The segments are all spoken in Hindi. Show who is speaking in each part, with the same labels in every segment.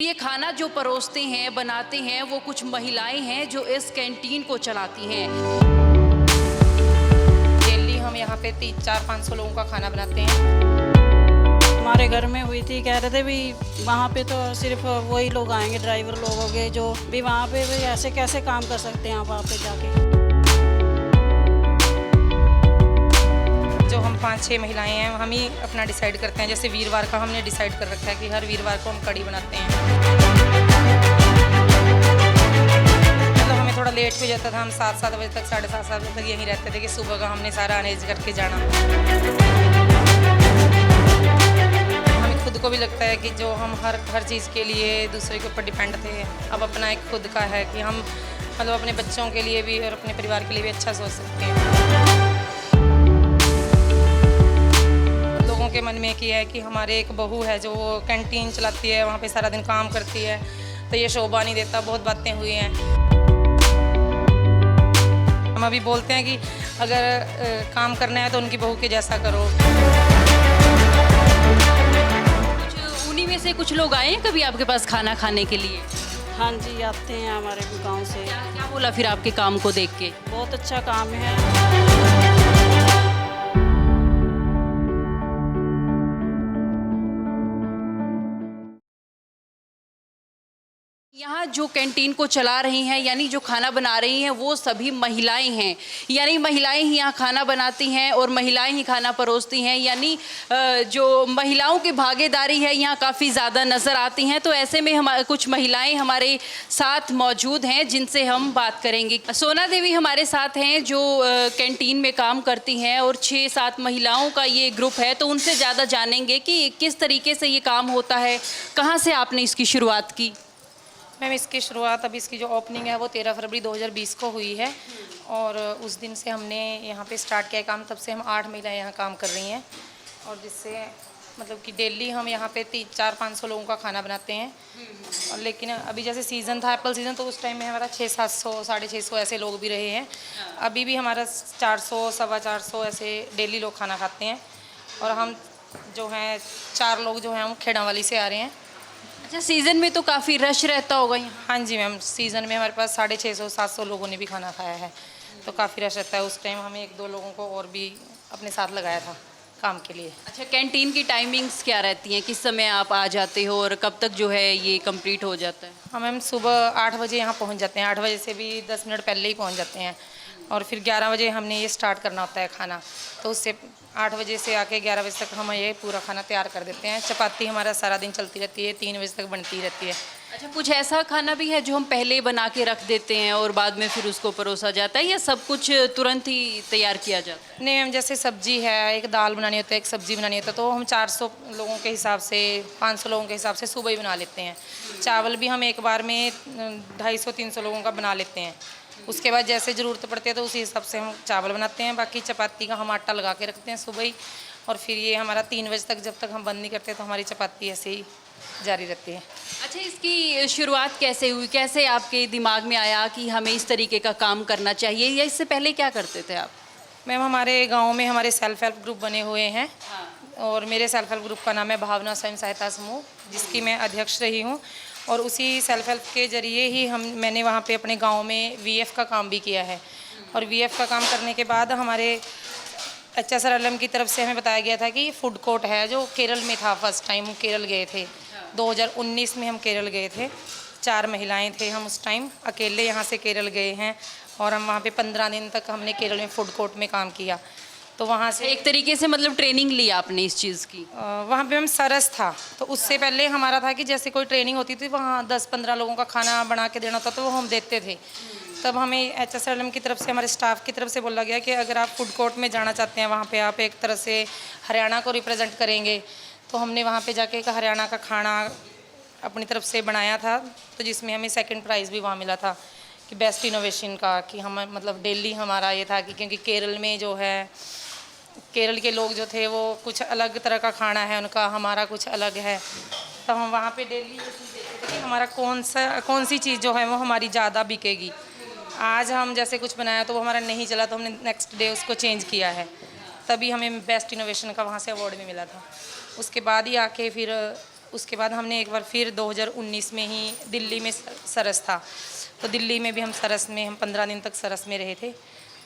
Speaker 1: ये खाना जो परोसते हैं, बनाते हैं, वो कुछ महिलाएं हैं जो इस कैंटीन को चलाती हैं।
Speaker 2: डेली हम यहाँ पे 300-400-500 लोगों का खाना बनाते हैं।
Speaker 3: हमारे घर में हुई थी, कह रहे थे भी वहाँ पे तो सिर्फ वही लोग आएंगे, ड्राइवर लोग हो गए जो भी वहाँ पे भी ऐसे कैसे काम कर सकते हैं आप वहाँ पे जाके।
Speaker 2: जो हम 5-6 महिलाएं हैं हम ही अपना डिसाइड करते हैं। जैसे वीरवार का हमने डिसाइड कर रखा है कि हर वीरवार को हम कढ़ी बनाते हैं। मतलब हमें थोड़ा लेट हो जाता था, हम 7 बजे तक 7:30 बजे तक यहीं रहते थे कि सुबह का हमने सारा अरेंज करके जाना। हमें खुद को भी लगता है कि जो हम हर चीज़ के लिए दूसरे के ऊपर डिपेंड थे, अब अपना एक खुद का है कि हम मतलब अपने बच्चों के लिए भी और अपने परिवार के लिए भी अच्छा सोच सकते हैं। लोगों के मन में क्या है कि हमारे एक बहू है जो कैंटीन चलाती है, वहाँ पे सारा दिन काम करती है, तो ये शोभा नहीं देता। बहुत बातें हुई हैं। हम अभी बोलते हैं कि अगर काम करना है तो उनकी बहू के जैसा करो।
Speaker 1: कुछ उन्हीं में से कुछ लोग आए हैं कभी आपके पास खाना खाने के लिए?
Speaker 3: हाँ जी, आते हैं हमारे गांव से।
Speaker 1: क्या क्या बोला फिर आपके काम को देख के?
Speaker 3: बहुत अच्छा काम है।
Speaker 1: यहाँ जो कैंटीन को चला रही हैं यानी जो खाना बना रही हैं वो सभी महिलाएं हैं। यानी महिलाएं ही यहाँ खाना बनाती हैं और महिलाएं ही खाना परोसती हैं। यानी जो महिलाओं की भागीदारी है यहाँ काफ़ी ज़्यादा नज़र आती हैं। तो ऐसे में हम कुछ महिलाएं हमारे साथ मौजूद हैं जिनसे हम बात करेंगे। सोना देवी हमारे साथ हैं जो कैंटीन में काम करती हैं और 6-7 महिलाओं का ये ग्रुप है। तो उनसे ज़्यादा जानेंगे कि किस तरीके से ये काम होता है, कहाँ से आपने इसकी शुरुआत की?
Speaker 2: मैम इसकी शुरुआत अभी इसकी जो ओपनिंग है वो 13 फरवरी 2020 को हुई है और उस दिन से हमने यहाँ पे स्टार्ट किया है काम। तब से हम 8 महिलाएं यहाँ काम कर रही हैं और जिससे मतलब कि डेली हम यहाँ पे 400-500 लोगों का खाना बनाते हैं। और लेकिन अभी जैसे सीज़न था एप्पल सीज़न, तो उस टाइम में हमारा 600-700 650 ऐसे लोग भी रहे हैं। अभी भी हमारा 400 450 ऐसे डेली लोग खाना खाते हैं। और हम जो हैं 4 लोग जो हैं हम खेड़ावाली से आ रहे हैं।
Speaker 1: अच्छा, सीज़न में तो काफ़ी रश रहता होगा यहाँ?
Speaker 2: हाँ जी मैम, सीज़न में हमारे पास 650-700 लोगों ने भी खाना खाया है, तो काफ़ी रश रहता है। उस टाइम हमें 1-2 लोगों को और भी अपने साथ लगाया था काम के लिए।
Speaker 1: अच्छा, कैंटीन की टाइमिंग्स क्या रहती हैं? किस समय आप आ जाते हो और कब तक जो है ये कंप्लीट हो जाता है?
Speaker 2: हाँ मैम, सुबह 8 बजे यहाँ पहुँच जाते हैं। 8 बजे से भी 10 मिनट पहले ही पहुँच जाते हैं और फिर 11 बजे हमने ये स्टार्ट करना होता है खाना। तो उससे 8 बजे से आके 11 बजे तक हम ये पूरा खाना तैयार कर देते हैं। चपाती हमारा सारा दिन चलती रहती है, 3 बजे तक बनती रहती है।
Speaker 1: अच्छा, कुछ ऐसा खाना भी है जो हम पहले बना के रख देते हैं और बाद में फिर उसको परोसा जाता है, या सब कुछ तुरंत ही तैयार किया जाता है?
Speaker 2: नहीं मैम, जैसे सब्जी है, एक दाल बनानी होती है, एक सब्जी बनानी होती है, तो हम 400 लोगों के हिसाब से 500 लोगों के हिसाब से सुबह ही बना लेते हैं। चावल भी हम एक बार में 250-300 लोगों का बना लेते हैं। उसके बाद जैसे ज़रूरत पड़ती है तो उसी हिसाब से हम चावल बनाते हैं। बाकी चपाती का हम आटा लगा के रखते हैं सुबह ही, और फिर ये हमारा 3 बजे तक जब तक हम बंद नहीं करते तो हमारी चपाती ऐसे ही जारी रहती है।
Speaker 1: अच्छा, इसकी शुरुआत कैसे हुई? कैसे आपके दिमाग में आया कि हमें इस तरीके का काम करना चाहिए, या इससे पहले क्या करते थे आप?
Speaker 2: मैम, हमारे गांव में हमारे सेल्फ हेल्प ग्रुप बने हुए हैं।
Speaker 1: हाँ।
Speaker 2: और मेरे सेल्फ हेल्प ग्रुप का नाम है भावना स्वयं सहायता समूह, जिसकी मैं अध्यक्ष रही हूँ। और उसी सेल्फ हेल्प के ज़रिए ही मैंने वहाँ पे अपने गांव में वीएफ का काम भी किया है। और वीएफ का काम करने के बाद हमारे HSRLM की तरफ से हमें बताया गया था कि फूड कोर्ट है जो केरल में था। फर्स्ट टाइम हम केरल गए थे, 2019 में हम केरल गए थे। 4 महिलाएं थे हम उस टाइम, अकेले यहाँ से केरल गए हैं और हम वहाँ पे 15 दिन तक हमने केरल में फूड कोर्ट में काम किया। तो वहाँ से
Speaker 1: एक तरीके से मतलब ट्रेनिंग ली आपने इस चीज़ की?
Speaker 2: वहाँ पे हम सरस था, तो उससे पहले हमारा था कि जैसे कोई ट्रेनिंग होती थी वहाँ 10-15 लोगों का खाना बना के देना होता, तो वो हम देते थे। तब हमें HSRLM की तरफ से, हमारे स्टाफ की तरफ से बोला गया कि अगर आप फूड कोर्ट में जाना चाहते हैं, वहाँ पे आप एक तरह से हरियाणा को रिप्रेजेंट करेंगे। तो हमने वहाँ पे जाके एक हरियाणा का खाना अपनी तरफ से बनाया था, तो जिसमें हमें 2nd प्राइज़ भी वहाँ मिला था कि बेस्ट इनोवेशन का। कि हम मतलब डेली हमारा ये था कि क्योंकि केरल में जो है, केरल के लोग जो थे वो कुछ अलग तरह का खाना है उनका, हमारा कुछ अलग है। तो हम वहाँ पे डेली ये चीज़ देखते थे कि हमारा कौन सी चीज़ जो है वो हमारी ज़्यादा बिकेगी। आज हम जैसे कुछ बनाया तो वो हमारा नहीं चला, तो हमने नेक्स्ट डे उसको चेंज किया है। तभी हमें बेस्ट इनोवेशन का वहाँ से अवार्ड भी मिला था। उसके बाद ही आके फिर उसके बाद हमने एक बार फिर 2019 में ही दिल्ली में सरस था, तो दिल्ली में भी हम सरस में हम 15 दिन तक सरस में रहे थे।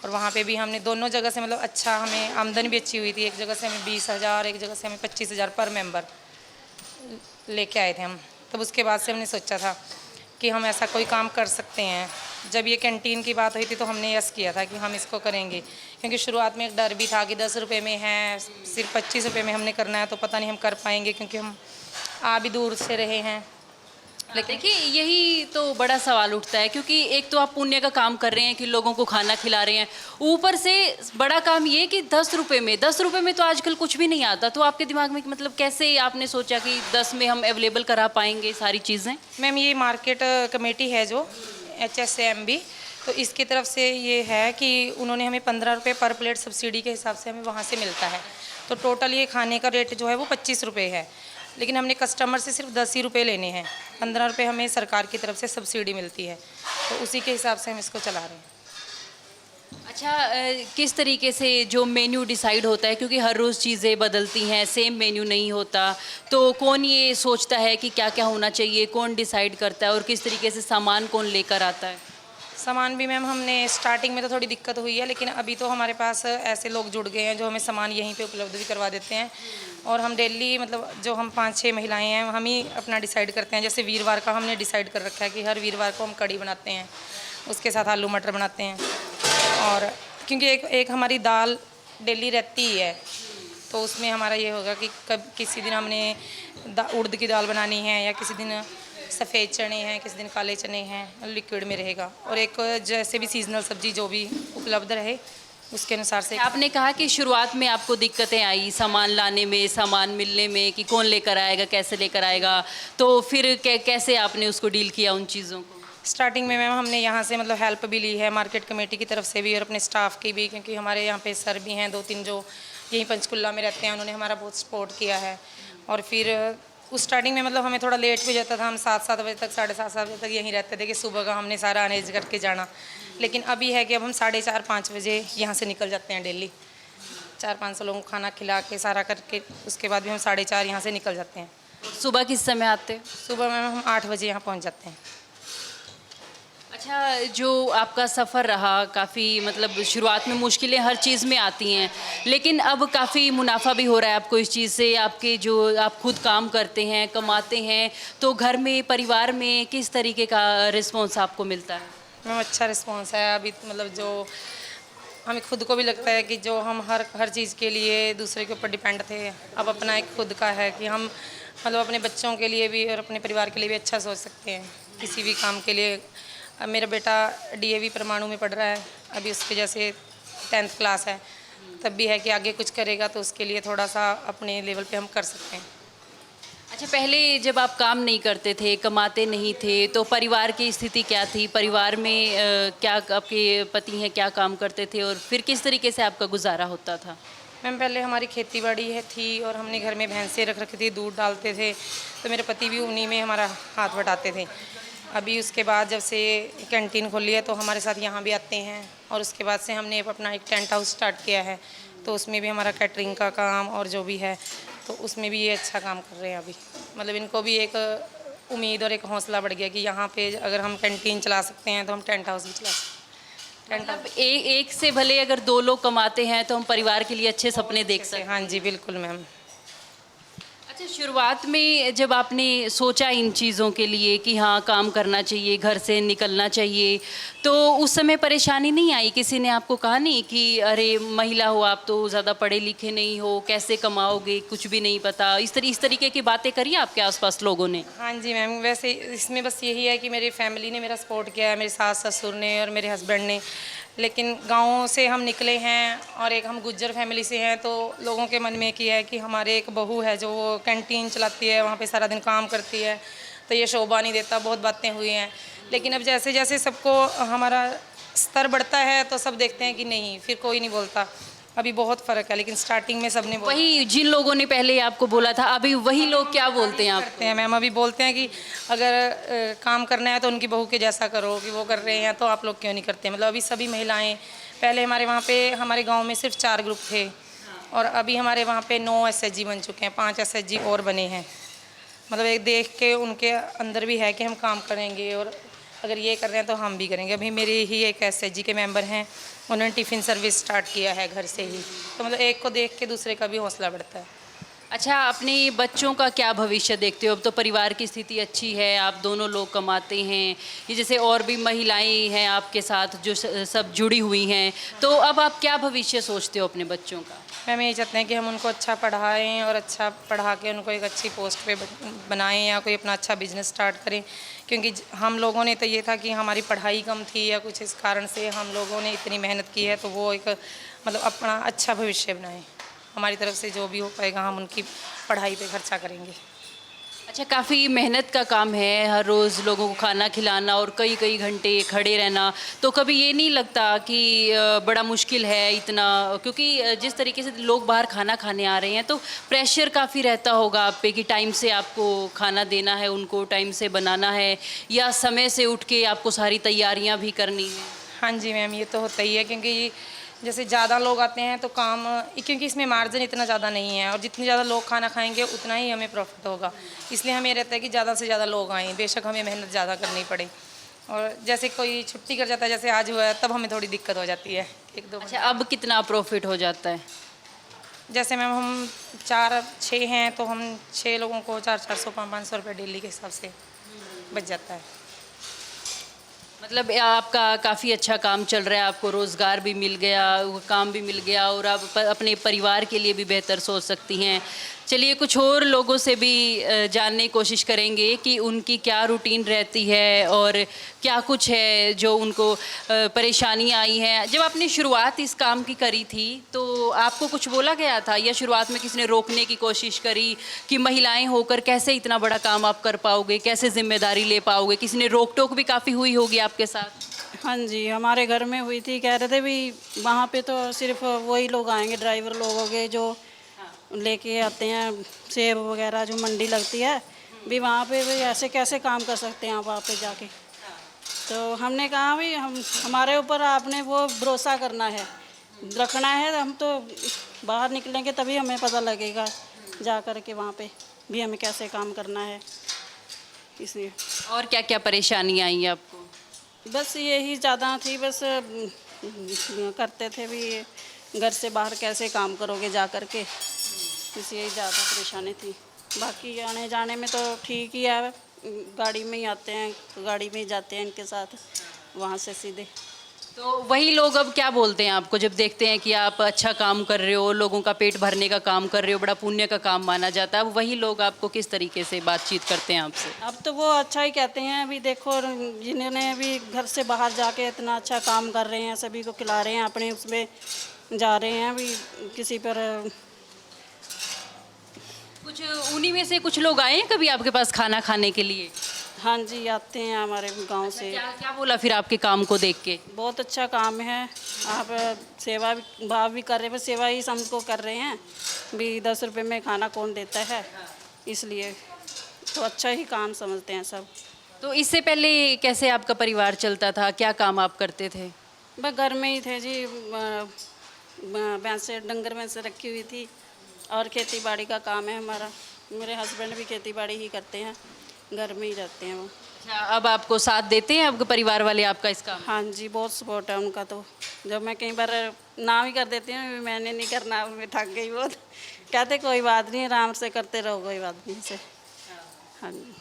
Speaker 2: और वहाँ पे भी हमने दोनों जगह से मतलब अच्छा हमें आमदनी भी अच्छी हुई थी। एक जगह से हमें 20,000, एक जगह से हमें 25,000 पर मेंबर लेके आए थे हम। तब उसके बाद से हमने सोचा था कि हम ऐसा कोई काम कर सकते हैं। जब ये कैंटीन की बात हुई थी तो हमने यस किया था कि हम इसको करेंगे, क्योंकि शुरुआत में एक डर भी था कि 10 रुपये में है, सिर्फ 25 रुपये में हमने करना है तो पता नहीं हम कर पाएंगे, क्योंकि हम आ भी दूर से रहे हैं।
Speaker 1: लेकिन देखिए यही तो बड़ा सवाल उठता है, क्योंकि एक तो आप पुण्य का काम कर रहे हैं कि लोगों को खाना खिला रहे हैं, ऊपर से बड़ा काम ये कि 10 रुपये में तो आजकल कुछ भी नहीं आता। तो आपके दिमाग में मतलब कैसे आपने सोचा कि 10 में हम अवेलेबल करा पाएंगे सारी चीज़ें?
Speaker 2: मैम ये मार्केट कमेटी है जो HSAMB, तो इसकी तरफ से ये है कि उन्होंने हमें 15 रुपये पर प्लेट सब्सिडी के हिसाब से हमें वहाँ से मिलता है। तो टोटल ये खाने का रेट जो है वो 25 रुपये है, लेकिन हमने कस्टमर से सिर्फ 10 ही रुपये लेने हैं। 15 रुपये हमें सरकार की तरफ से सब्सिडी मिलती है, तो उसी के हिसाब से हम इसको चला रहे हैं।
Speaker 1: अच्छा, किस तरीके से जो मेन्यू डिसाइड होता है, क्योंकि हर रोज़ चीज़ें बदलती हैं, सेम मेन्यू नहीं होता, तो कौन ये सोचता है कि क्या क्या होना चाहिए, कौन डिसाइड करता है और किस तरीके से सामान कौन लेकर आता है?
Speaker 2: सामान भी मैम हमने स्टार्टिंग में तो थोड़ी दिक्कत हुई है, लेकिन अभी तो हमारे पास ऐसे लोग जुड़ गए हैं जो हमें सामान यहीं पे उपलब्ध भी करवा देते हैं। और हम डेली मतलब जो हम 5-6 महिलाएं हैं हम ही अपना डिसाइड करते हैं। जैसे वीरवार का हमने डिसाइड कर रखा है कि हर वीरवार को हम कढ़ी बनाते हैं, उसके साथ आलू मटर बनाते हैं। और क्योंकि एक हमारी दाल डेली रहती ही है, तो उसमें हमारा ये होगा कि कब किसी दिन हमने उड़द की दाल बनानी है, या किसी दिन सफ़ेद चने हैं, किसी दिन काले चने हैं, लिक्विड में रहेगा। और एक जैसे भी सीजनल सब्जी जो भी उपलब्ध रहे उसके अनुसार से।
Speaker 1: आपने कहा कि शुरुआत में आपको दिक्कतें आई सामान लाने में, सामान मिलने में, कि कौन लेकर आएगा, कैसे लेकर आएगा, तो फिर कैसे आपने उसको डील किया उन चीज़ों को?
Speaker 2: स्टार्टिंग में मैम हमने यहाँ से मतलब हेल्प भी ली है मार्केट कमेटी की तरफ से भी और अपने स्टाफ की भी, क्योंकि हमारे यहाँ पे सर भी हैं 2-3 जो यहीं पंचकुला में रहते हैं, उन्होंने हमारा बहुत सपोर्ट किया है। और फिर उस स्टार्टिंग में मतलब हमें थोड़ा लेट भी जाता था, हम 7-7 बजे तक 7:30 बजे तक यहीं रहते थे कि सुबह का हमने सारा अरेंज करके जाना। लेकिन अभी है कि अब हम 4:30-5 बजे यहाँ से निकल जाते हैं डेली, 400-500 लोगों को खाना खिला के सारा करके, उसके बाद भी हम 4:30 यहाँ से निकल जाते हैं।
Speaker 1: सुबह किस समय आते?
Speaker 2: सुबह में हम 8 बजे यहाँ पहुँच जाते हैं।
Speaker 1: अच्छा, जो आपका सफ़र रहा काफ़ी मतलब शुरुआत में मुश्किलें हर चीज़ में आती हैं, लेकिन अब काफ़ी मुनाफा भी हो रहा है आपको इस चीज़ से। आपके जो आप खुद काम करते हैं, कमाते हैं, तो घर में, परिवार में किस तरीके का रिस्पॉन्स आपको मिलता है?
Speaker 2: मैम अच्छा रिस्पॉन्स है अभी, मतलब जो हमें खुद को भी लगता है कि जो हम हर चीज़ के लिए दूसरे के ऊपर डिपेंड थे, अब अपना एक खुद का है कि हम मतलब अपने बच्चों के लिए भी और अपने परिवार के लिए भी अच्छा सोच सकते हैं किसी भी काम के लिए। अब मेरा बेटा DAV परमाणु में पढ़ रहा है, अभी उसके जैसे 10th क्लास है, तब भी है कि आगे कुछ करेगा तो उसके लिए थोड़ा सा अपने लेवल पे हम कर सकते हैं।
Speaker 1: अच्छा, पहले जब आप काम नहीं करते थे, कमाते नहीं थे, तो परिवार की स्थिति क्या थी? परिवार में क्या आपके पति हैं, क्या काम करते थे और फिर किस तरीके से आपका गुजारा होता था?
Speaker 2: मैम पहले हमारी खेती बाड़ी है थी और हमने घर में भैंसें रख रखी थी, दूध डालते थे, तो मेरे पति भी उन्हीं में हमारा हाथ बटाते थे। अभी उसके बाद जब से कैंटीन खोली है तो हमारे साथ यहाँ भी आते हैं, और उसके बाद से हमने अपना एक टेंट हाउस स्टार्ट किया है, तो उसमें भी हमारा कैटरिंग का काम और जो भी है, तो उसमें भी ये अच्छा काम कर रहे हैं अभी। मतलब इनको भी एक उम्मीद और एक हौसला बढ़ गया कि यहाँ पे अगर हम कैंटीन चला सकते हैं तो हम टेंट हाउस भी चला सकते हैं।
Speaker 1: मतलब एक से भले अगर 2 लोग कमाते हैं तो हम परिवार के लिए अच्छे सपने देख सकते हैं।
Speaker 2: हाँ जी बिल्कुल मैम।
Speaker 1: अच्छा, शुरुआत में जब आपने सोचा इन चीज़ों के लिए कि हाँ काम करना चाहिए, घर से निकलना चाहिए, तो उस समय परेशानी नहीं आई? किसी ने आपको कहा नहीं कि अरे महिला हो आप, तो ज़्यादा पढ़े लिखे नहीं हो, कैसे कमाओगे, कुछ भी नहीं पता, इस तरीके की बातें करी आपके आसपास लोगों ने?
Speaker 2: हाँ जी मैम, वैसे इसमें बस यही है कि मेरी फैमिली ने मेरा सपोर्ट किया है, मेरे सास ससुर ने और मेरे हस्बैंड ने। लेकिन गाँव से हम निकले हैं और एक हम गुज्जर फैमिली से हैं, तो लोगों के मन में किया है कि हमारे एक बहू है जो वो कैंटीन चलाती है, वहाँ पे सारा दिन काम करती है, तो ये शोभा नहीं देता। बहुत बातें हुई हैं, लेकिन अब जैसे जैसे सबको हमारा स्तर बढ़ता है तो सब देखते हैं कि नहीं, फिर कोई नहीं बोलता। अभी बहुत फ़र्क है, लेकिन स्टार्टिंग में सबने
Speaker 1: वही जिन लोगों ने पहले आपको बोला था, अभी वही लोग क्या बोलते हैं आप?
Speaker 2: करते हैं मैम, अभी बोलते हैं कि अगर काम करना है तो उनकी बहू के जैसा करो, कि वो कर रहे हैं तो आप लोग क्यों नहीं करते। मतलब अभी सभी महिलाएं, पहले हमारे वहाँ पे हमारे गांव में सिर्फ 4 ग्रुप थे, और अभी हमारे वहाँ पे 9 SHG बन चुके हैं, 5 SHG और बने हैं। मतलब एक देख के उनके अंदर भी है कि हम काम करेंगे, और अगर ये कर रहे हैं तो हम भी करेंगे। अभी मेरे ही एक एसएचजी के मेंबर हैं, उन्होंने टिफ़िन सर्विस स्टार्ट किया है घर से ही, तो मतलब एक को देख के दूसरे का भी हौसला बढ़ता है।
Speaker 1: अच्छा, अपने बच्चों का क्या भविष्य देखते हो? अब तो परिवार की स्थिति अच्छी है, आप दोनों लोग कमाते हैं, ये जैसे और भी महिलाएं हैं आपके साथ जो सब जुड़ी हुई हैं, तो अब आप क्या भविष्य सोचते हो अपने बच्चों का?
Speaker 2: मैम यही चाहते हैं कि हम उनको अच्छा पढ़ाएं और अच्छा पढ़ा के उनको एक अच्छी पोस्ट पे बनाएं, या कोई अपना अच्छा बिजनेस स्टार्ट करें, क्योंकि हम लोगों ने तो ये था कि हमारी पढ़ाई कम थी या कुछ इस कारण से हम लोगों ने इतनी मेहनत की है, तो वो एक मतलब अपना अच्छा भविष्य बनाएं। हमारी तरफ से जो भी हो पाएगा हम उनकी पढ़ाई पे खर्चा करेंगे।
Speaker 1: अच्छा, काफ़ी मेहनत का काम है, हर रोज़ लोगों को खाना खिलाना और कई कई घंटे खड़े रहना, तो कभी ये नहीं लगता कि बड़ा मुश्किल है इतना, क्योंकि जिस तरीके से लोग बाहर खाना खाने आ रहे हैं तो प्रेशर काफ़ी रहता होगा आप पे कि टाइम से आपको खाना देना है, उनको टाइम से बनाना है, या समय से उठ के आपको सारी तैयारियां भी करनी है?
Speaker 2: हाँ जी मैम, ये तो होता ही है, क्योंकि जैसे ज़्यादा लोग आते हैं तो काम, क्योंकि इसमें मार्जिन इतना ज़्यादा नहीं है, और जितने ज़्यादा लोग खाना खाएंगे उतना ही हमें प्रॉफिट होगा, इसलिए हमें रहता है कि ज़्यादा से ज़्यादा लोग आएँ, बेशक हमें मेहनत ज़्यादा करनी पड़े। और जैसे कोई छुट्टी कर जाता है, जैसे आज हुआ है, तब हमें थोड़ी दिक्कत हो जाती है, एक दो।
Speaker 1: अच्छा, अब कितना प्रॉफिट हो जाता है?
Speaker 2: जैसे मैम हम 4-6 हैं, तो हम 6 लोगों को 400-500 रुपये डेली के हिसाब से बच जाता है।
Speaker 1: मतलब आपका काफ़ी अच्छा काम चल रहा है, आपको रोज़गार भी मिल गया, वो काम भी मिल गया, और आप अपने परिवार के लिए भी बेहतर सोच सकती हैं। चलिए, कुछ और लोगों से भी जानने की कोशिश करेंगे कि उनकी क्या रूटीन रहती है और क्या कुछ है जो उनको परेशानियाँ आई हैं। जब आपने शुरुआत इस काम की करी थी तो आपको कुछ बोला गया था, या शुरुआत में किसी ने रोकने की कोशिश करी कि महिलाएं होकर कैसे इतना बड़ा काम आप कर पाओगे, कैसे जिम्मेदारी ले पाओगे? किसी ने रोक टोक भी काफ़ी हुई होगी आपके साथ?
Speaker 3: हाँ जी, हमारे घर में हुई थी, कह रहे थे भी वहाँ पे तो सिर्फ वही लोग आएंगे, ड्राइवर लोग हो गए जो लेके आते हैं सेब वगैरह, जो मंडी लगती है भी वहाँ पे, भी ऐसे कैसे काम कर सकते हैं आप वहाँ पे जाके। तो हमने कहा भी हमारे ऊपर आपने वो भरोसा करना है, रखना है, हम तो बाहर निकलेंगे तभी हमें पता लगेगा जा कर के वहाँ पे भी हमें कैसे काम करना है, इसलिए।
Speaker 1: और क्या क्या परेशानियाँ आई आपको?
Speaker 3: बस यही ज़्यादा थी, बस करते थे भी घर से बाहर कैसे काम करोगे जा कर के, बस यही ज़्यादा परेशानी थी। बाकी आने जाने में तो ठीक ही है, गाड़ी में ही आते हैं, गाड़ी में ही जाते हैं इनके साथ वहाँ से सीधे।
Speaker 1: तो वही लोग अब क्या बोलते हैं आपको जब देखते हैं कि आप अच्छा काम कर रहे हो, लोगों का पेट भरने का काम कर रहे हो, बड़ा पुण्य का काम माना जाता है, अब वही लोग आपको किस तरीके से बातचीत करते हैं आपसे?
Speaker 3: अब तो वो अच्छा ही कहते हैं। अभी देखो, जिन्होंने अभी घर से बाहर जाके इतना अच्छा काम कर रहे हैं, सभी को खिला रहे हैं, अपने उसमें जा रहे हैं, अभी किसी पर
Speaker 1: कुछ उन्हीं में से कुछ लोग आए हैं कभी आपके पास खाना खाने के लिए?
Speaker 3: हाँ जी, आते हैं हमारे गांव से।
Speaker 1: क्या क्या बोला फिर आपके काम को देख के?
Speaker 3: बहुत अच्छा काम है, आप सेवा भी भाव भी कर रहे हैं, बस सेवा ही हमको कर रहे हैं भी, 10 रुपये में खाना कौन देता है, इसलिए तो अच्छा ही काम समझते हैं सब।
Speaker 1: तो इससे पहले कैसे आपका परिवार चलता था, क्या काम आप करते थे?
Speaker 3: बस घर में ही थे जी, भैंसे डंगर भैंसे रखी हुई थी, और खेती बाड़ी का काम है हमारा। मेरे हस्बैंड भी खेती बाड़ी ही करते हैं, घर में ही रहते हैं वो।
Speaker 1: अच्छा, अब आपको साथ देते हैं आपके परिवार वाले आपका इस काम?
Speaker 3: हाँ जी, बहुत सपोर्ट है उनका। तो जब मैं कई बार ना भी कर देती हूँ, मैंने नहीं करना, मैं थक गई बहुत, कहते कोई बात नहीं, आराम से करते रहो, कोई बात नहीं से। हाँ जी।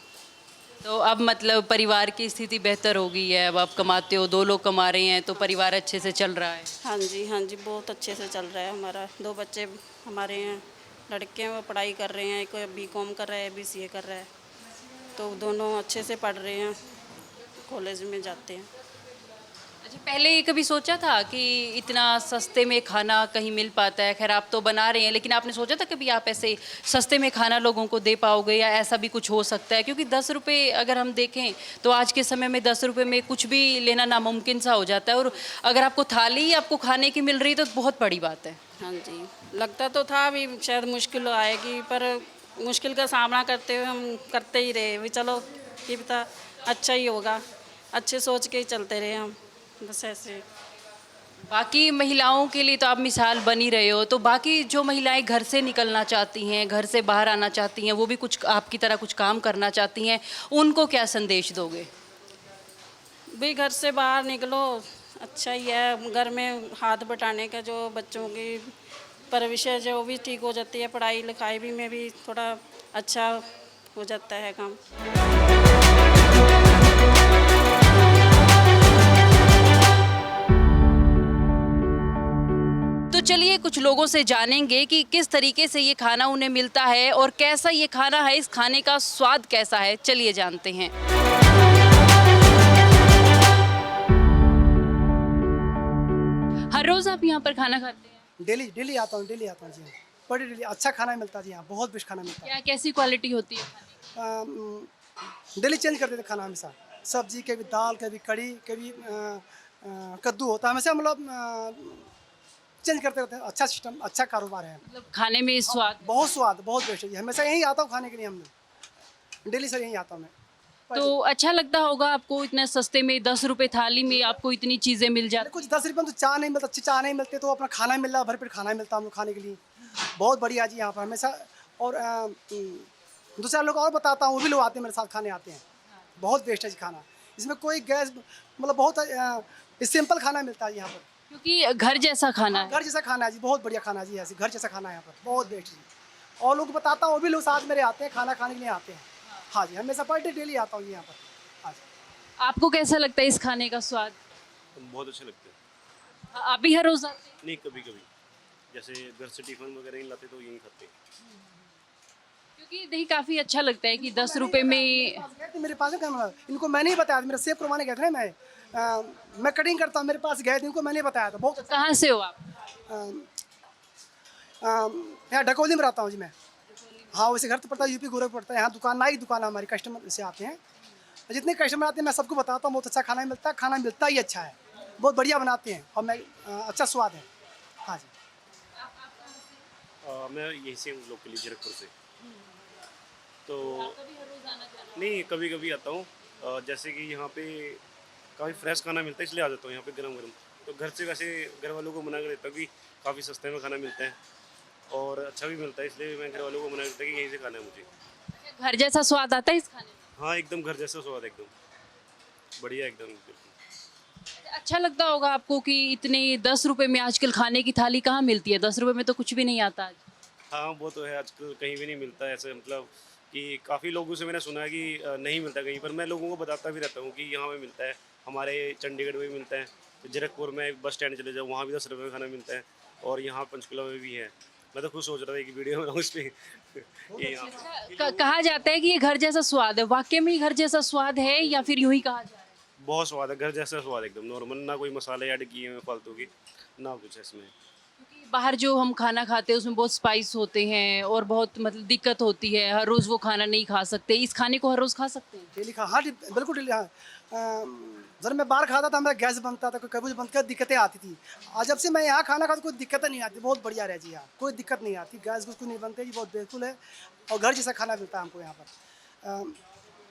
Speaker 1: तो अब मतलब परिवार की स्थिति बेहतर हो गई है, अब आप कमाते हो, 2 लोग कमा रहे हैं, तो परिवार अच्छे से चल रहा है?
Speaker 3: हाँ जी, हाँ जी, बहुत अच्छे से चल रहा है हमारा। 2 बच्चे हमारे हैं, लड़के हैं, वो पढ़ाई कर रहे हैं, एक बीकॉम कर रहा है, BCA कर रहा है, तो दोनों अच्छे से पढ़ रहे हैं, कॉलेज में जाते हैं।
Speaker 1: अच्छा, पहले कभी सोचा था कि इतना सस्ते में खाना कहीं मिल पाता है? खैर आप तो बना रहे हैं, लेकिन आपने सोचा था कभी आप ऐसे सस्ते में खाना लोगों को दे पाओगे, या ऐसा भी कुछ हो सकता है? क्योंकि 10 रुपये अगर हम देखें तो आज के समय में 10 रुपये में कुछ भी लेना नामुमकिन सा हो जाता है, और अगर आपको थाली आपको खाने की मिल रही तो बहुत बड़ी बात है।
Speaker 3: हाँ जी, लगता तो था भी शायद मुश्किल आएगी, पर मुश्किल का सामना करते हुए हम करते ही रहे भी, चलो ये पता अच्छा ही होगा, अच्छे सोच के ही चलते रहे हम, बस ऐसे।
Speaker 1: बाकी महिलाओं के लिए तो आप मिसाल बन ही रहे हो, तो बाकी जो महिलाएं घर से निकलना चाहती हैं, घर से बाहर आना चाहती हैं, वो भी कुछ आपकी तरह कुछ काम करना चाहती हैं, उनको क्या संदेश दोगे?
Speaker 3: भी घर से बाहर निकलो, अच्छा ही है। घर में हाथ बटाने का, जो बच्चों की परवरिश है जो भी ठीक हो जाती है, पढ़ाई लिखाई भी में भी थोड़ा अच्छा हो जाता है काम।
Speaker 1: तो चलिए कुछ लोगों से जानेंगे कि किस तरीके से ये खाना उन्हें मिलता है और कैसा ये खाना है, इस खाने का स्वाद कैसा है, चलिए जानते हैं। हर रोज आप यहाँ पर खाना खाते हैं?
Speaker 4: डेली डेली आता हूँ जी हाँ। बड़ी डेली अच्छा खाना मिलता है जी हाँ, बहुत बेस्ट खाना मिलता
Speaker 1: क्या कैसी क्वालिटी होती है खाने की?
Speaker 4: है। डेली चेंज करते थे खाना हमेशा, सब्जी कभी दाल कभी कड़ी कभी कद्दू होता है, हमेशा मतलब चेंज करते रहते हैं। अच्छा सिस्टम, अच्छा कारोबार है।
Speaker 1: मतलब खाने में स्वाद।
Speaker 4: बहुत स्वाद, बहुत बेस्ट है जी। हमेशा यहीं आता हूँ खाने के लिए, हमने डेली से यहीं आता हूँ मैं।
Speaker 1: तो अच्छा लगता होगा आपको, इतने सस्ते में 10 रुपए थाली में आपको इतनी चीजें मिल जाती।
Speaker 4: कुछ 10 रुपये में तो चाय नहीं मिलता, अच्छी चाय नहीं मिलती, तो अपना खाना मिल रहा है, भरपेट खाना मिलता है हम लोग खाने के लिए। बहुत बढ़िया जी यहाँ पर हमेशा। और दूसरा लोग और बताता हूँ, वो भी लोग आते हैं मेरे साथ खाने आते हैं। बहुत बेस्ट है जी खाना, इसमें कोई गैस मतलब बहुत सिंपल खाना मिलता है यहाँ पर,
Speaker 1: क्योंकि घर जैसा खाना है।
Speaker 4: घर जैसा खाना है जी। बहुत बढ़िया खाना है जी, ऐसे घर जैसा खाना है यहाँ पर, बहुत बेस्ट जी। और लोग बताता हूँ, वो भी लोग साथ मेरे आते हैं, खाना खाने के लिए आते हैं। हाँ जी, हमेशा पर डे डेली आता हूँ यहाँ पर। हाँ जी।
Speaker 1: आपको कैसा लगता है इस खाने का स्वाद?
Speaker 5: बहुत अच्छे लगते हैं।
Speaker 1: आप भी हर रोज आते हैं?
Speaker 5: नहीं, कभी कभी जैसे घर से टिफिन वगैरह नहीं लाते तो यहीं खाते हैं।
Speaker 1: क्योंकि देखिए काफी अच्छा लगता है कि 10 रुपए में।
Speaker 4: गए थे मेरे पास कैमरा, इनको मैंने ही बताया था, मेरा सेव करवाने गए थे ना मैं कटिंग करता हूँ, मेरे पास गए थे, इनको मैंने बताया था। बहुत अच्छा।
Speaker 1: कहाँ से हो आप?
Speaker 4: यहाँ ढकोली में रहता हूँ जी मैं। हाँ, वैसे घर तो पड़ता है यूपी गोरखपुर पड़ता है। यहाँ दुकान, नई दुकान है हमारी, कस्टमर से आते हैं। जितने कस्टमर आते हैं मैं सबको बताता हूँ, बहुत अच्छा खाना मिलता है, खाना मिलता ही अच्छा है, बहुत बढ़िया बनाते हैं और मैं अच्छा स्वाद है। हाँ जी।
Speaker 5: मैं यहीं से हूँ, लोकली जीरकपुर से। तो नहीं, कभी कभी आता हूँ। जैसे कि यहाँ पे काफ़ी फ्रेश खाना मिलता है, इसलिए आ जाता हूँ यहाँ पे गरम गरम। तो घर से वैसे घर वालों को मना कर देता हूँ कि काफ़ी सस्ते में खाना मिलता है और अच्छा भी मिलता है, इसलिए मैं घर वालों को मना करता हूँ कि यहीं से खाना है मुझे।
Speaker 1: घर जैसा स्वाद आता है इस खाने में?
Speaker 5: हाँ, एकदम घर जैसा स्वाद, एकदम बढ़िया, एकदम बिल्कुल।
Speaker 1: अच्छा लगता होगा आपको कि इतने 10 रुपए में आजकल खाने की थाली कहाँ मिलती है? 10 रुपए में तो कुछ भी नहीं आता आज।
Speaker 5: हाँ, वो तो है, आजकल कहीं भी नहीं मिलता है ऐसे। मतलब कि काफ़ी लोगों से मैंने सुना है कि नहीं मिलता कहीं पर। मैं लोगों को बताता भी रहता हूँ कि यहाँ पे मिलता है, हमारे चंडीगढ़ में भी मिलता है, तो जीरकपुर में बस स्टैंड चले जाओ, वहाँ भी 10 रुपये में खाना मिलता है, और यहाँ पंचकुला में भी है। मैं तो खुद सोच रहा था कि वीडियो बनाऊँ इस पर।
Speaker 1: कहा जाता है कि ये घर जैसा स्वाद है, वाकई में ही घर जैसा स्वाद है या फिर यूं ही कहा जा रहा है?
Speaker 5: बहुत स्वाद है, घर जैसा स्वाद, एकदम नॉर्मल, ना कोई मसाले ऐड किए हुए फालतू की, ना कुछ है इसमें।
Speaker 1: क्योंकि बाहर जो हम खाना खाते हैं उसमें बहुत स्पाइस होते हैं और बहुत मतलब दिक्कत होती है, हर रोज़ वो खाना नहीं खा सकते। इस खाने को हर रोज़ खा सकते हैं?
Speaker 4: डेली खा, हाँ बिल्कुल डेली। हाँ, जब मैं बाहर खाता था मेरा गैस बनता था, कोई कभी बनता, दिक्कतें आती थी। आज जब से मैं यहाँ खाना खाता कोई दिक्कत नहीं आती, बहुत बढ़िया रह जी। यहाँ कोई दिक्कत नहीं आती, गैस कुछ नहीं बनते जी, बहुत बिल्कुल है। और घर जैसा खाना मिलता है हमको यहाँ पर,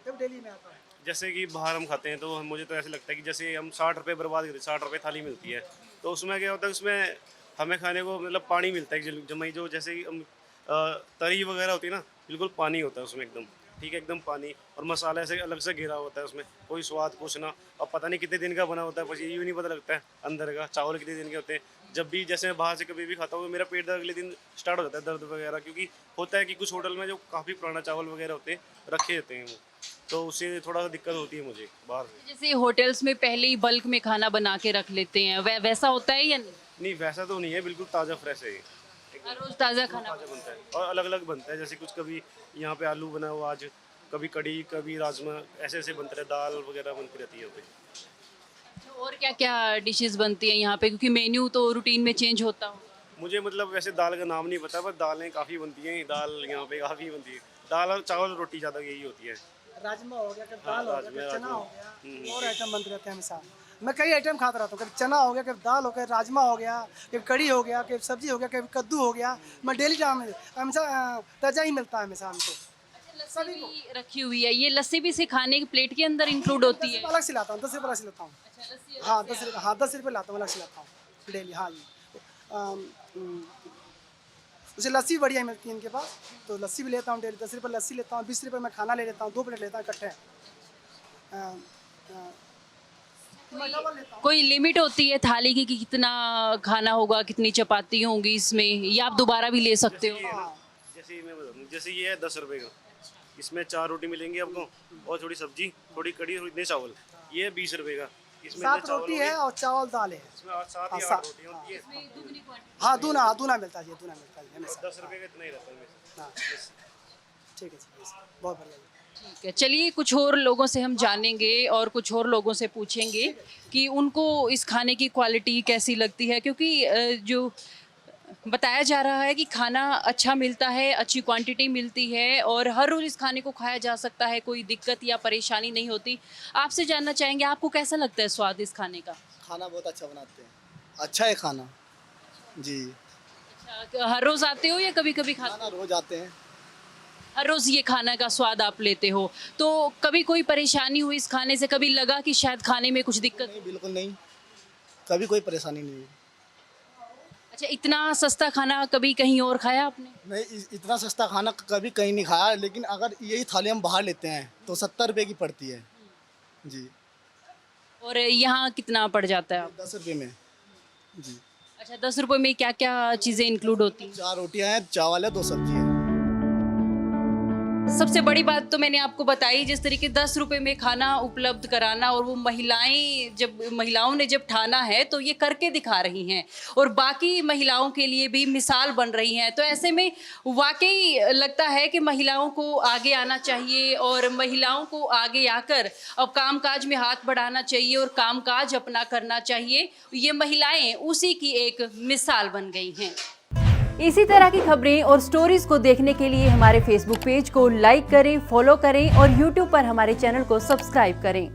Speaker 4: जब डेली में आता है।
Speaker 5: जैसे कि बाहर हम खाते हैं तो मुझे तो ऐसे लगता है कि जैसे हम 60 रुपये बर्बाद करते, 60 रुपये थाली मिलती है, तो उसमें क्या होता है, उसमें हमें खाने को मतलब पानी मिलता है, जमई जो जैसे कि हम तरी वगैरह होती है ना, बिल्कुल पानी होता है उसमें एकदम, ठीक है, एकदम पानी, और मसाला ऐसे अलग से घेरा होता है, उसमें कोई स्वाद कुछ ना। और पता नहीं कितने दिन का बना होता है, बस ये नहीं पता लगता है अंदर का चावल कितने दिन के होते हैं। जब भी जैसे मैं बाहर से कभी भी खाता हूँ, मेरा पेट दर्द अगले दिन स्टार्ट हो जाता है, दर्द वगैरह, क्योंकि होता है कि कुछ होटल में जो काफ़ी पुराना चावल वगैरह होते हैं रखे होते हैं वो, तो उससे थोड़ा सा दिक्कत होती है मुझे बाहर से।
Speaker 1: जैसे होटल्स में पहले ही बल्क में खाना बना के रख लेते हैं, वैसा होता है या नहीं?
Speaker 5: नहीं, वैसा तो नहीं है, बिल्कुल ताज़ा फ्रेश है ये,
Speaker 1: हर रोज़ ताज़ा खाना।
Speaker 5: ताज़ा बनता है और अलग अलग बनता है। जैसे कुछ कभी यहाँ पे आलू बना हुआ, आज कभी कड़ी, कभी राजमा, ऐसे ऐसे बनते रहे, दाल वगैरह बनती रहती है यहाँ पे।
Speaker 1: और क्या क्या डिशेस बनती हैं यहाँ पे, क्योंकि मेन्यू तो रूटीन में चेंज होता हो?
Speaker 5: मुझे मतलब वैसे दाल का नाम नहीं पता, पर दालें काफ़ी बनती हैं, दाल यहाँ पे काफ़ी बनती है, दाल और चावल रोटी ज़्यादा यही होती है।
Speaker 4: राजमा हो गया, कभी दाल हो गया, कभी चना हो गया, और
Speaker 5: राजमा।
Speaker 4: आइटम बनते रहते हैं हमेशा। मैं कई आइटम खाता रहता हूँ, कभी चना हो गया, कभी दाल हो गया, राजमा हो गया, कभी कड़ी हो गया, कभी सब्जी हो गया, कभी कद्दू हो गया। मैं डेली टाइम हमेशा ताज़ा ही मिलता है हमेशा हमको।
Speaker 1: लस्सी भी रखी हुई है, ये लस्सी भी से खाने की प्लेट के अंदर इंक्लूड होती है?
Speaker 4: अलग से लाता हूँ, 10 रुपये अलग से लाता हूँ। हाँ 10 रुपये लाता हूँ, अलग से लाता हूँ। डेली, हाँ जी। जैसे लस्सी बढ़िया मिलती है इनके पास, तो लस्सी भी लेता हूँ डेली। 10 रुपये लस्सी लेता हूँ, 20 रुपये मैं खाना ले लेता हूँ, 2 प्लेट लेता हूँ इकट्ठे। मैं डबल लेता हूँ।
Speaker 1: कोई लिमिट होती है थाली की कि कितना खाना होगा, कितनी चपाती होंगी इसमें, या आप दोबारा भी ले सकते हो?
Speaker 5: ये है ना, जैसे मैं बता दूं, जैसे ये है 10 रुपए का, इसमें 4 रोटी मिलेंगी आपको और थोड़ी सब्जी, थोड़ी कड़ी और इतने चावल। ये है 20 रुपए का, इसमें
Speaker 4: 7
Speaker 5: इतने चावल
Speaker 4: रोटी
Speaker 5: हो गए,
Speaker 4: है और चावल दाल है।
Speaker 5: इसमें 7 या 8 रोटी होती है।
Speaker 4: हाँ, दूना मिलता है, दूना मिलता है हमेशा।
Speaker 5: 10 रुपए का इतना ही रहता है हमेशा।
Speaker 4: हाँ, ठीक है जी, बहुत बढ़िया जी।
Speaker 1: ठीक है, चलिए कुछ और लोगों से हम जानेंगे और कुछ और लोगों से पूछेंगे कि उनको इस खाने की क्वालिटी कैसी लगती है, क्योंकि जो बताया जा रहा है कि खाना अच्छा मिलता है, अच्छी क्वांटिटी मिलती है और हर रोज़ इस खाने को खाया जा सकता है, कोई दिक्कत या परेशानी नहीं होती। आपसे जानना चाहेंगे आपको कैसा लगता है स्वाद इस खाने का?
Speaker 6: खाना बहुत अच्छा बनाते हैं, अच्छा है खाना जी।
Speaker 1: अच्छा, हर रोज़ आते हो या कभी कभी खाते हो?
Speaker 6: खाना रोज आते हैं।
Speaker 1: हर रोज़ ये खाना का स्वाद आप लेते हो, तो कभी कोई परेशानी हुई इस खाने से, कभी लगा कि शायद खाने में कुछ दिक्कत?
Speaker 6: नहीं, बिल्कुल नहीं, कभी कोई परेशानी नहीं हुई।
Speaker 1: अच्छा, इतना सस्ता खाना कभी कहीं और खाया आपने?
Speaker 6: नहीं, इतना सस्ता खाना कभी कहीं नहीं खाया, लेकिन अगर यही थाली हम बाहर लेते हैं तो 70 रुपये की पड़ती है जी।
Speaker 1: और यहाँ कितना पड़ जाता है आप?
Speaker 6: 10 रुपये में जी।
Speaker 1: अच्छा, 10 रुपये में क्या क्या चीज़ें इंक्लूड होती हैं?
Speaker 6: 4 रोटियां हैं, चावल है, 2 सब्जी है।
Speaker 1: सबसे बड़ी बात तो मैंने आपको बताई, जिस तरीके 10 रुपए में खाना उपलब्ध कराना, और वो महिलाओं ने जब ठाना है तो ये करके दिखा रही हैं और बाकी महिलाओं के लिए भी मिसाल बन रही हैं। तो ऐसे में वाकई लगता है कि महिलाओं को आगे आना चाहिए और महिलाओं को आगे आकर अब कामकाज में हाथ बढ़ाना चाहिए और कामकाज अपना करना चाहिए। ये महिलाएं उसी की एक मिसाल बन गई हैं।
Speaker 7: इसी तरह की खबरें और स्टोरीज को देखने के लिए हमारे फेसबुक पेज को लाइक करें, फॉलो करें और यूट्यूब पर हमारे चैनल को सब्सक्राइब करें।